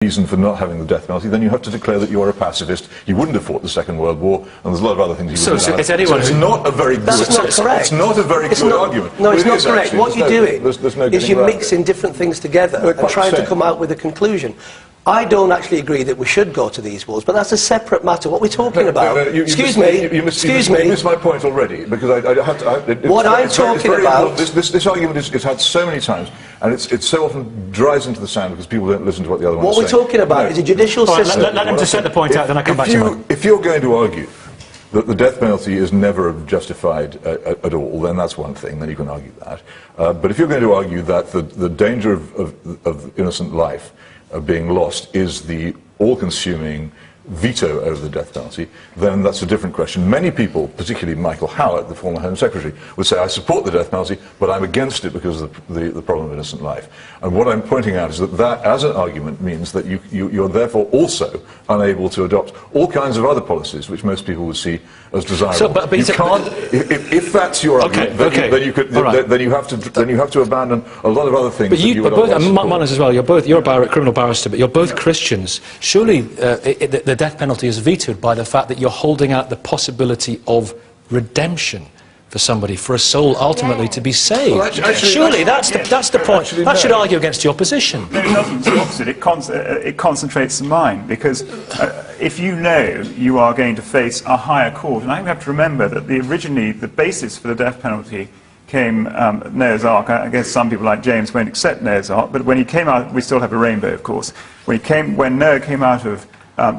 reason for not having the death penalty, then you have to declare that you are a pacifist. You wouldn't have fought the Second World War, and there's a lot of other things you wouldn't have. It's anyone it's not a very good... That's not correct. It's not a very good argument. No, it's not correct. Actually. What you're doing is you're mixing it. different things together and trying to come out with a conclusion. I don't actually agree that we should go to these wars, but that's a separate matter. What we're talking about... Excuse me. You missed my point already, because I have to... What I'm talking about... This argument is had so many times, and it so often dries into the sand because people don't listen to what the other one's saying. What we're talking about is a judicial system... Let him just set the point out, then I come back to you. If you're going to argue that the death penalty is never justified at all, then that's one thing, then you can argue that. But if you're going to argue that the danger of innocent life being lost is the all-consuming veto over the death penalty, then that's a different question. Many people, particularly Michael Howard, the former Home Secretary, would say, I support the death penalty, but I'm against it because of the problem of innocent life. And what I'm pointing out is that as an argument means that you're therefore also unable to adopt all kinds of other policies which most people would see as desirable. So, but you can't, if that's your argument, then you have to abandon a lot of other things. But you, Manas as well. You're a criminal barrister, but you're both Christians. Surely the death penalty is vetoed by the fact that you're holding out the possibility of redemption for somebody, for a soul ultimately to be saved. Well, surely that's the point. That should argue against your position. No, it doesn't. It's the opposite. It concentrates the mind, because if you know you are going to face a higher court, and I think we have to remember that originally the basis for the death penalty came Noah's Ark. I guess some people like James won't accept Noah's Ark, but when he came out, we still have a rainbow, of course. When Noah came out of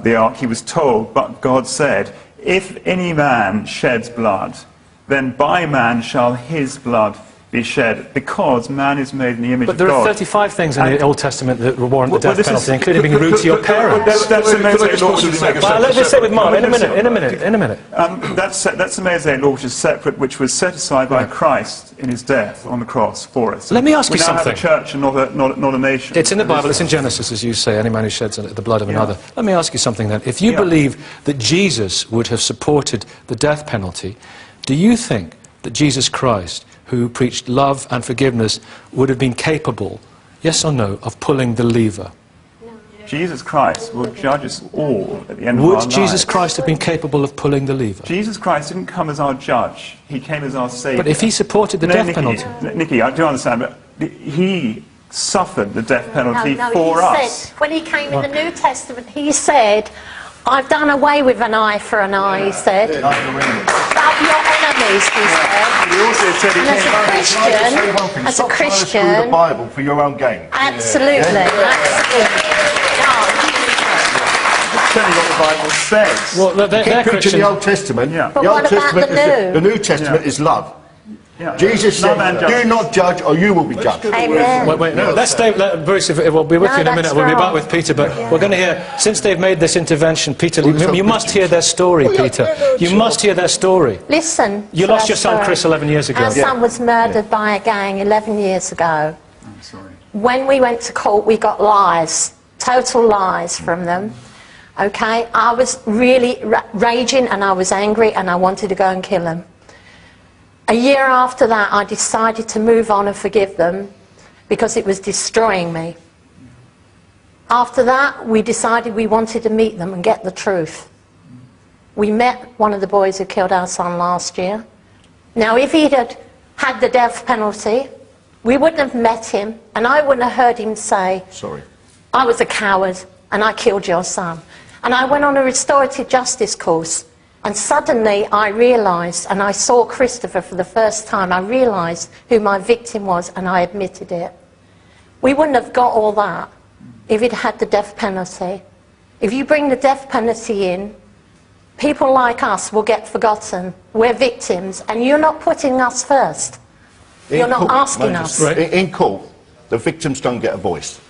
the ark, he was told, but God said, if any man sheds blood, then by man shall his blood be shed, because man is made in the image of God. But there are 35 things in the Old Testament that warrant the death penalty, including being rude to your parents. That's the Mosaic law. Let's just say with Mark, in a minute. That's the Mosaic law, which is separate, which was set aside by Christ in his death on the cross for us. Let me ask you something. We now have a church and not a nation. It's in the Bible, it's in Genesis, as you say, any man who sheds the blood of another. Let me ask you something then. If you believe that Jesus would have supported the death penalty, do you think that Jesus Christ, who preached love and forgiveness, would have been capable, yes or no, of pulling the lever? Jesus Christ will judge us all at the end of our lives. Would Jesus Christ have been capable of pulling the lever? Jesus Christ didn't come as our judge. He came as our Saviour. But if he supported the death penalty... Nicky, I do understand, but he suffered the death penalty for us. When he came in the New Testament, he said, I've done away with an eye for an eye, he said. Love your enemies, he said. He also said he and as a Christian, the Bible for your own gain. Absolutely, absolutely. Tell you what the Bible says. Well, they're Christian. The Old Testament. But the Old Testament the New Testament is love. Yeah. Jesus said, do not judge or you will be judged. Amen. Wait, no, let's stay, Bruce, we'll be with you in a minute. We'll be back with Peter, but we're going to hear, since they've made this intervention, Peter, you must hear their story, Peter. You must hear their story. Listen. You lost your son, Chris, 11 years ago. Our son was murdered by a gang 11 years ago. I'm sorry. When we went to court, we got lies, total lies from them. Okay? I was really raging and I was angry and I wanted to go and kill him. A year after that, I decided to move on and forgive them because it was destroying me. After that, we decided we wanted to meet them and get the truth. We met one of the boys who killed our son last year. Now, if he'd had the death penalty, we wouldn't have met him, and I wouldn't have heard him say, sorry, I was a coward and I killed your son. And I went on a restorative justice course. And suddenly I realised, and I saw Christopher for the first time, I realised who my victim was and I admitted it. We wouldn't have got all that if it had the death penalty. If you bring the death penalty in, people like us will get forgotten. We're victims, and you're not putting us first. You're not asking us. In court, the victims don't get a voice.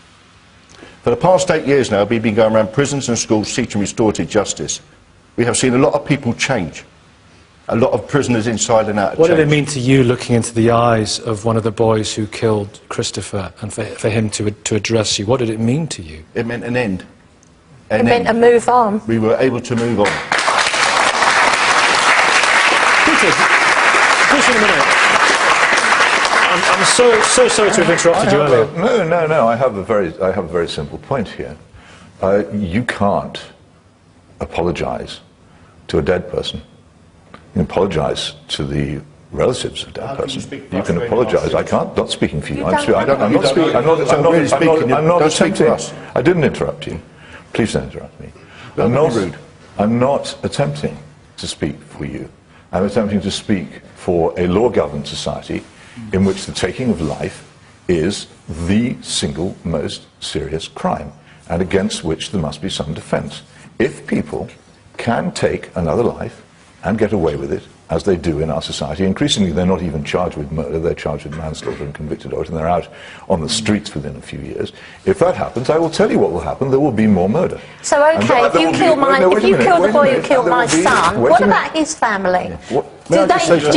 For the past 8 years now, we've been going around prisons and schools teaching restorative justice. We have seen a lot of people change. A lot of prisoners inside and out. What did it mean to you, looking into the eyes of one of the boys who killed Christopher, and for him to address you? What did it mean to you? It meant an end. It meant a move on. We were able to move on. Peter, just in a minute. I'm so sorry to have interrupted you earlier. No. I have a very simple point here. You can't apologize to a dead person. You can apologize to the relatives of a dead person. You can apologize. I can't. Not speaking for you. I'm not speaking. I'm not attempting. I didn't interrupt you. Please don't interrupt me. I'm not attempting to speak for you. I'm attempting to speak for a law-governed society in which the taking of life is the single most serious crime, and against which there must be some defense. If people can take another life and get away with it, as they do in our society, increasingly they're not even charged with murder, they're charged with manslaughter and convicted of it, and they're out on the streets within a few years. If that happens, I will tell you what will happen. There will be more murder. So, okay, if you kill the boy who killed my son, what about his family? Do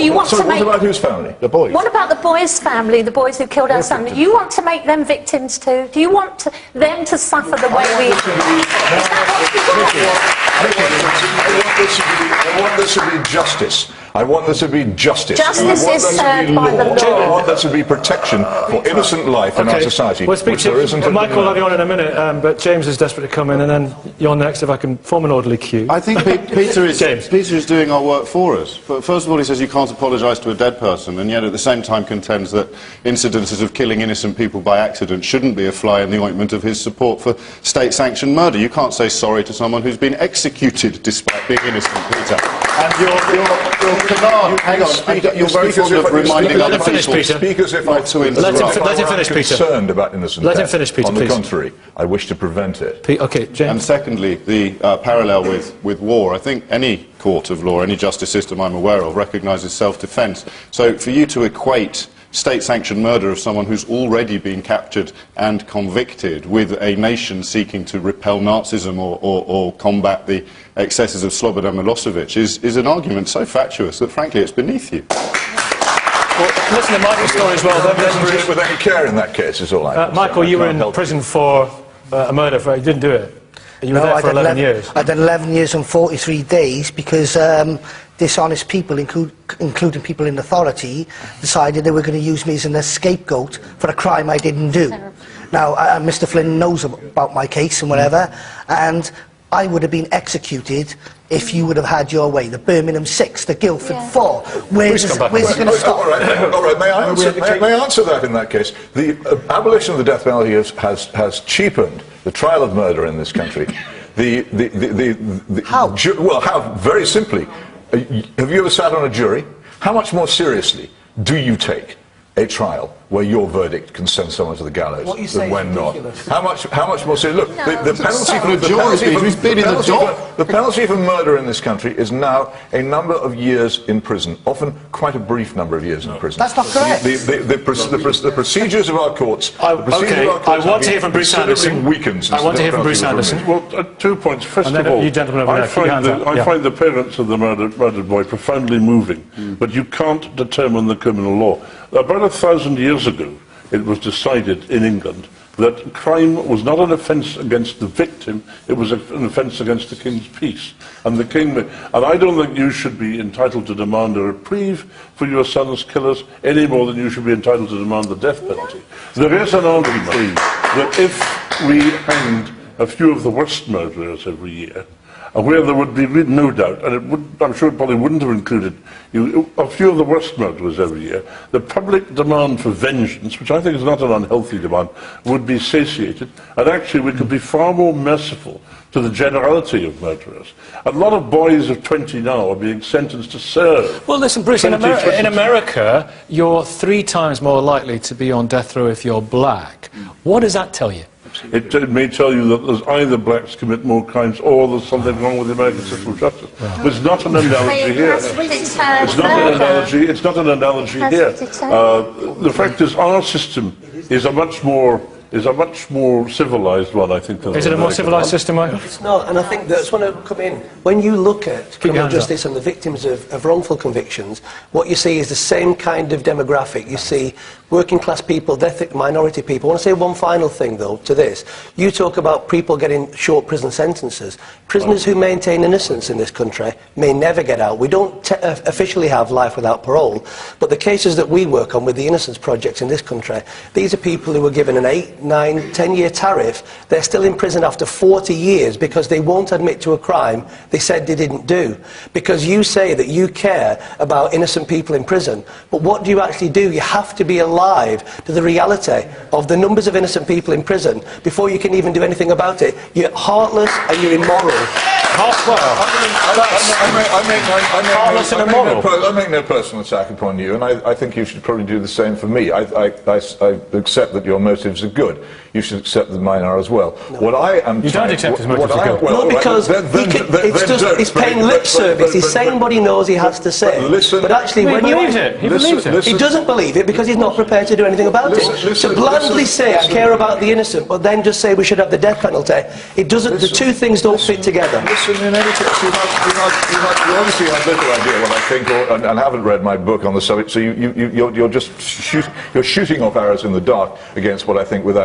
you want to make... What about whose family? The boys. What about the boys' family, the boys who killed our son? Do you want to make them victims too? Do you want them to suffer the way we... Is that I want this to be justice. I want there to be justice. Justice is served by the law. I want there to be protection for innocent life in our society. We'll speak to Michael. I'll have you on in a minute, but James is desperate to come in, and then you're next, if I can form an orderly queue. I think Peter is doing our work for us. But first of all, he says you can't apologise to a dead person, and yet at the same time contends that incidences of killing innocent people by accident shouldn't be a fly in the ointment of his support for state-sanctioned murder. You can't say sorry to someone who's been executed despite being innocent, Peter. And your command, hang on, you're very fond of reminding other people not to interrupt. Let him finish, Peter. I'm concerned about innocent Let him death. finish, Peter, On the please. contrary, I wish to prevent it. Okay, James. And secondly, the parallel with war. I think any court of law, any justice system I'm aware of, recognises self-defence. So for you to equate state-sanctioned murder of someone who's already been captured and convicted with a nation seeking to repel Nazism or combat the excesses of Slobodan Milosevic is an argument so fatuous that, frankly, it's beneath you. Well, listen to Michael's story as well. Then with any care in that case is all I can say. Michael, you were in prison for a murder. You didn't do it. You were there for 11 years. I did 11 years and 43 days because dishonest people, including people in authority, decided they were going to use me as an scapegoat for a crime I didn't do. Now, Mr. Flynn knows about my case and whatever, and I would have been executed if you would have had your way. The Birmingham 6, the Guildford 4. Where's it going to stop? All right. May I answer that in that case? The abolition of the death penalty has cheapened the trial of murder in this country. How? Well, how? Very simply. Have you ever sat on a jury? How much more seriously do you take a trial where your verdict can send someone to the gallows than when not? How much more serious? Look, the penalty for murder in this country is now a number of years in prison, often quite a brief number of years in prison. That's not correct. The procedures of our courts. I want to hear from Bruce Anderson. I want to hear from Bruce Anderson. Well, 2 points. First of all, you gentlemen over there, I find the parents of the murdered boy profoundly moving, but you can't determine the criminal law. About 1,000 years ago, it was decided in England that crime was not an offence against the victim, it was an offence against the king's peace. And I don't think you should be entitled to demand a reprieve for your son's killers any more than you should be entitled to demand the death penalty. There is an argument that if we hanged a few of the worst murderers every year, where there would be no doubt, and I'm sure it probably wouldn't have included a few of the worst murderers every year, the public demand for vengeance, which I think is not an unhealthy demand, would be satiated, and actually we could be far more merciful to the generality of murderers. A lot of boys of 20 now are being sentenced to serve. Well, listen, Bruce, in America, you're 3 times more likely to be on death row if you're black. What does that tell you? It may tell you that there's either blacks commit more crimes or there's something wrong with the American system of justice. But it's not an analogy here. It's not an analogy here. The fact is, our system is a much more civilised one, I think, than Is it a more civilised system, Michael? It's not, and I think that's when I come in. When you look at criminal justice and the victims of wrongful convictions, what you see is the same kind of demographic you see working class people, ethnic minority people. I want to say one final thing, though, to this. You talk about people getting short prison sentences. Prisoners who maintain innocence in this country may never get out. We don't officially have life without parole, but the cases that we work on with the Innocence Projects in this country, these are people who were given an 8, 9, 10-year tariff. They're still in prison after 40 years because they won't admit to a crime they said they didn't do. Because you say that you care about innocent people in prison, but what do you actually do? You have to be alive to the reality of the numbers of innocent people in prison before you can even do anything about it. You're heartless and you're immoral. I make no personal attack upon you, and I think you should probably do the same for me. I accept that your motives are good. You should accept that mine are as well. No. What I am you don't accept his motives are good. No, because he's paying lip service. He's saying what he knows he has to say. But actually, when you... He believes it. He doesn't believe it because he's not prepared to do anything about it. To blandly say, I care about the innocent, but then just say we should have the death penalty, it doesn't. The two things don't fit together. Listen, in any case, you obviously have little idea what I think, and haven't read my book on the subject, so you're just shooting off arrows in the dark against what I think without